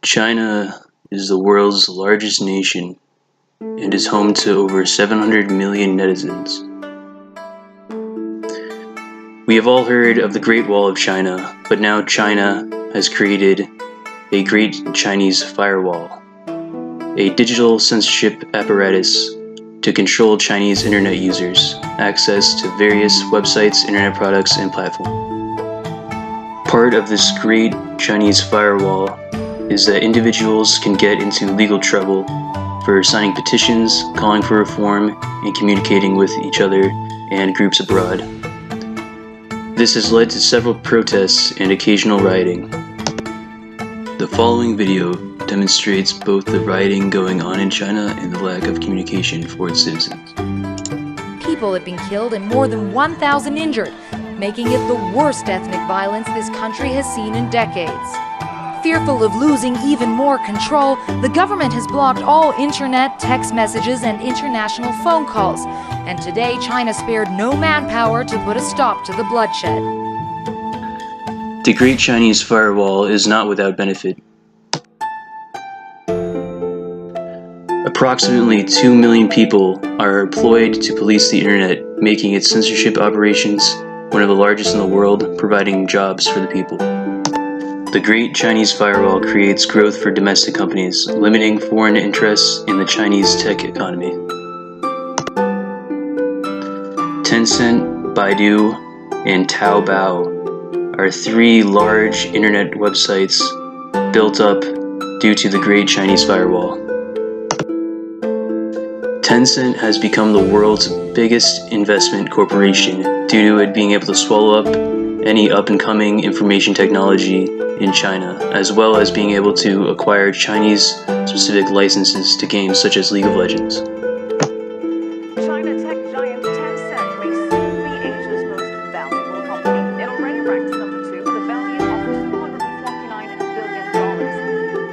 China is the world's largest nation and is home to over 700 million netizens. We have all heard of the Great Wall of China, but now China has created a Great Chinese Firewall, a digital censorship apparatus to control Chinese internet users' access to various websites, internet products, and platforms. Part of this Great Chinese Firewall is that individuals can get into legal trouble for signing petitions, calling for reform, and communicating with each other and groups abroad. This has led to several protests and occasional rioting. The following video demonstrates both the rioting going on in China and the lack of communication for its citizens. People have been killed and more than 1,000 injured, making it the worst ethnic violence this country has seen in decades. Fearful of losing even more control, the government has blocked all internet, text messages, and international phone calls. And today, China spared no manpower to put a stop to the bloodshed. The Great Chinese Firewall is not without benefit. Approximately 2 million people are employed to police the internet, making its censorship operations one of the largest in the world, providing jobs for the people. The Great Chinese Firewall creates growth for domestic companies, limiting foreign interests in the Chinese tech economy. Tencent, Baidu, and Taobao are three large internet websites built up due to the Great Chinese Firewall. Tencent has become the world's biggest investment corporation due to it being able to swallow up any up-and-coming information technology in China, as well as being able to acquire Chinese-specific licenses to games such as League of Legends. China tech giant Tencent may soon be Asia's most valuable company. It already ranks number 2 with a value of $249 billion.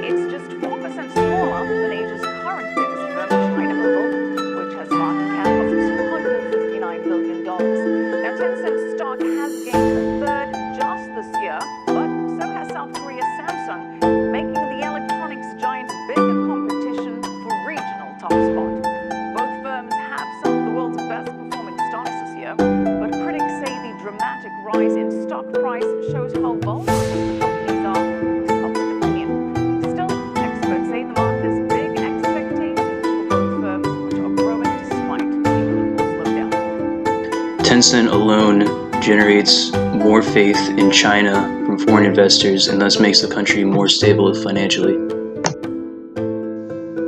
It's just 4% smaller than Asia's current biggest firm, China Mobile, which has a market cap of $259 billion. Now, Tencent's stock has gained a third just this year, but so has South Korea's Samsung, making the electronics giant bigger competition for regional top spot. Both firms have some of the world's best performing stocks this year, but critics say the dramatic rise in stock price shows how vulnerable the companies are to public opinion. Still, experts say the market has big expectations for both firms, which are growing despite the global slowdown. Tencent alone generates more faith in China from foreign investors and thus makes the country more stable financially.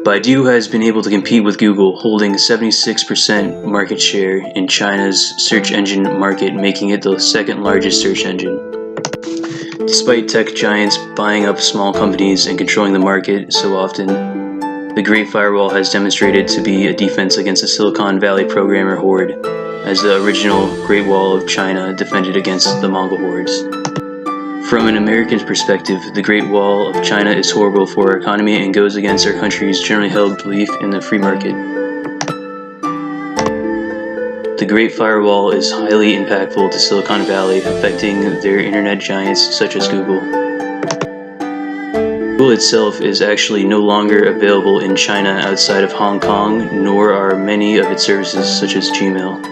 Baidu has been able to compete with Google, holding 76% market share in China's search engine market, making it the second largest search engine. Despite tech giants buying up small companies and controlling the market so often, the Great Firewall has demonstrated to be a defense against the Silicon Valley programmer horde, as the original Great Wall of China defended against the Mongol hordes. From an American perspective, the Great Wall of China is horrible for our economy and goes against our country's generally held belief in the free market. The Great Firewall is highly impactful to Silicon Valley, affecting their internet giants such as Google. Google itself is actually no longer available in China outside of Hong Kong, nor are many of its services such as Gmail.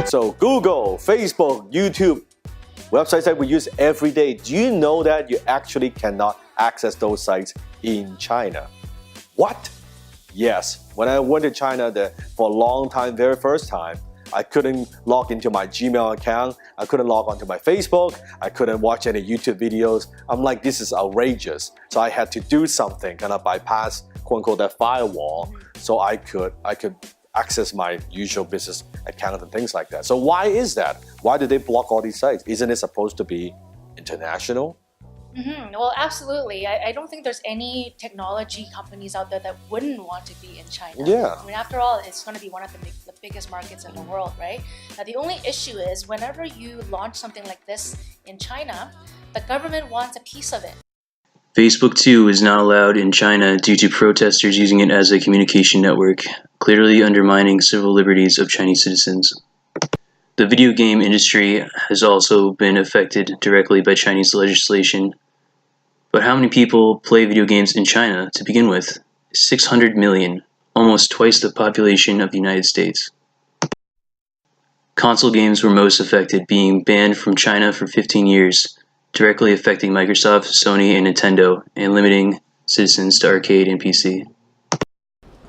So Google, Facebook, YouTube, websites that we use every day, do you know that you actually cannot access those sites in China? What? Yes, when I went to China for a long time, very first time, I couldn't log into my Gmail account, I couldn't log onto my Facebook, I couldn't watch any YouTube videos. I'm like, this is outrageous. So I had to do something, kind of bypass, quote unquote, that firewall, so I could access my usual business account and things like that. So why is that? Why do they block all these sites? Isn't it supposed to be international? Well, absolutely. I don't think there's any technology companies out there that wouldn't want to be in China. Yeah. I mean, after all, it's going to be one of the biggest markets in the world, right? Now, the only issue is whenever you launch something like this in China, the government wants a piece of it. Facebook too is not allowed in China due to protesters using it as a communication network, clearly undermining civil liberties of Chinese citizens. The video game industry has also been affected directly by Chinese legislation, But how many people play video games in China to begin with? 600 million, almost twice the population of the United States. Console games were most affected, being banned from China for 15 years, directly affecting Microsoft, Sony, and Nintendo, and limiting citizens to arcade and PC.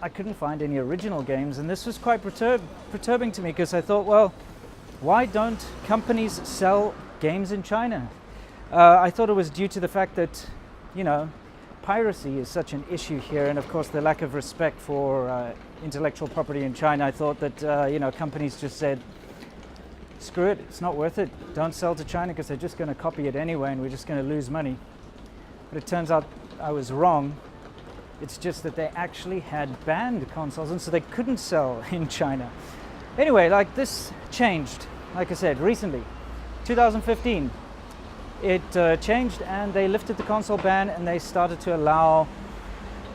I couldn't find any original games, and this was quite perturbing to me because I thought, well, why don't companies sell games in China? I thought it was due to the fact that, piracy is such an issue here, and of course the lack of respect for intellectual property in China. I thought that, companies just said, screw it, it's not worth it. Don't sell to China because they're just going to copy it anyway and we're just going to lose money. But it turns out I was wrong. It's just that they actually had banned consoles and so they couldn't sell in China. Anyway, this changed, like I said, recently, 2015. It changed and they lifted the console ban and they started to allow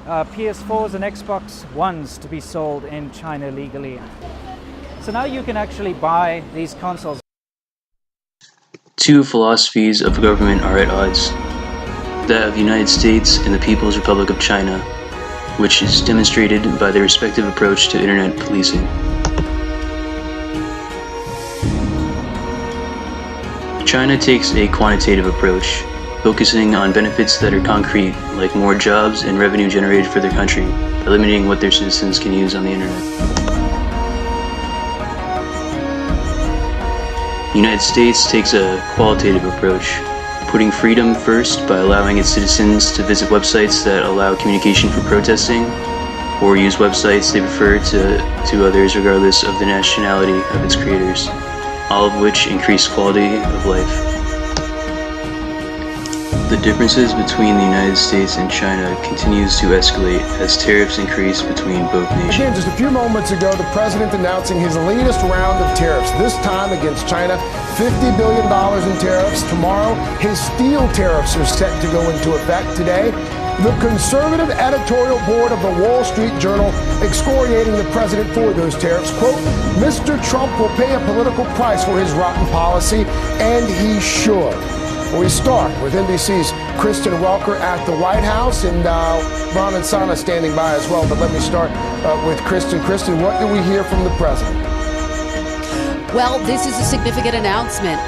PS4s and Xbox Ones to be sold in China legally. So now you can actually buy these consoles. Two philosophies of government are at odds. That of the United States and the People's Republic of China, which is demonstrated by their respective approach to internet policing. China takes a quantitative approach, focusing on benefits that are concrete, like more jobs and revenue generated for their country, by limiting what their citizens can use on the internet. The United States takes a qualitative approach, putting freedom first by allowing its citizens to visit websites that allow communication for protesting, or use websites they prefer to others regardless of the nationality of its creators, all of which increase quality of life. The differences between the United States and China continues to escalate as tariffs increase between both nations. Again, just a few moments ago, the president announcing his latest round of tariffs, this time against China, $50 billion in tariffs. Tomorrow, his steel tariffs are set to go into effect today. The conservative editorial board of the Wall Street Journal excoriating the president for those tariffs. Quote, Mr. Trump will pay a political price for his rotten policy, and he should. We start with NBC's Kristen Welker at the White House, and Ron and Sana standing by as well. But let me start with Kristen. Kristen, what do we hear from the president? Well, this is a significant announcement,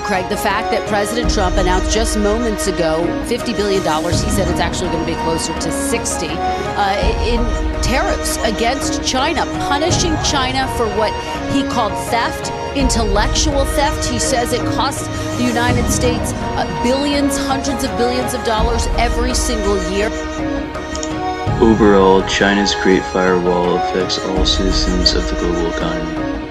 Craig. The fact that President Trump announced just moments ago $50 billion, he said it's actually going to be closer to 60, in tariffs against China, punishing China for what he called theft, intellectual theft. He says it costs the United States billions, hundreds of billions of dollars every single year. Overall, China's Great Firewall affects all citizens of the global economy.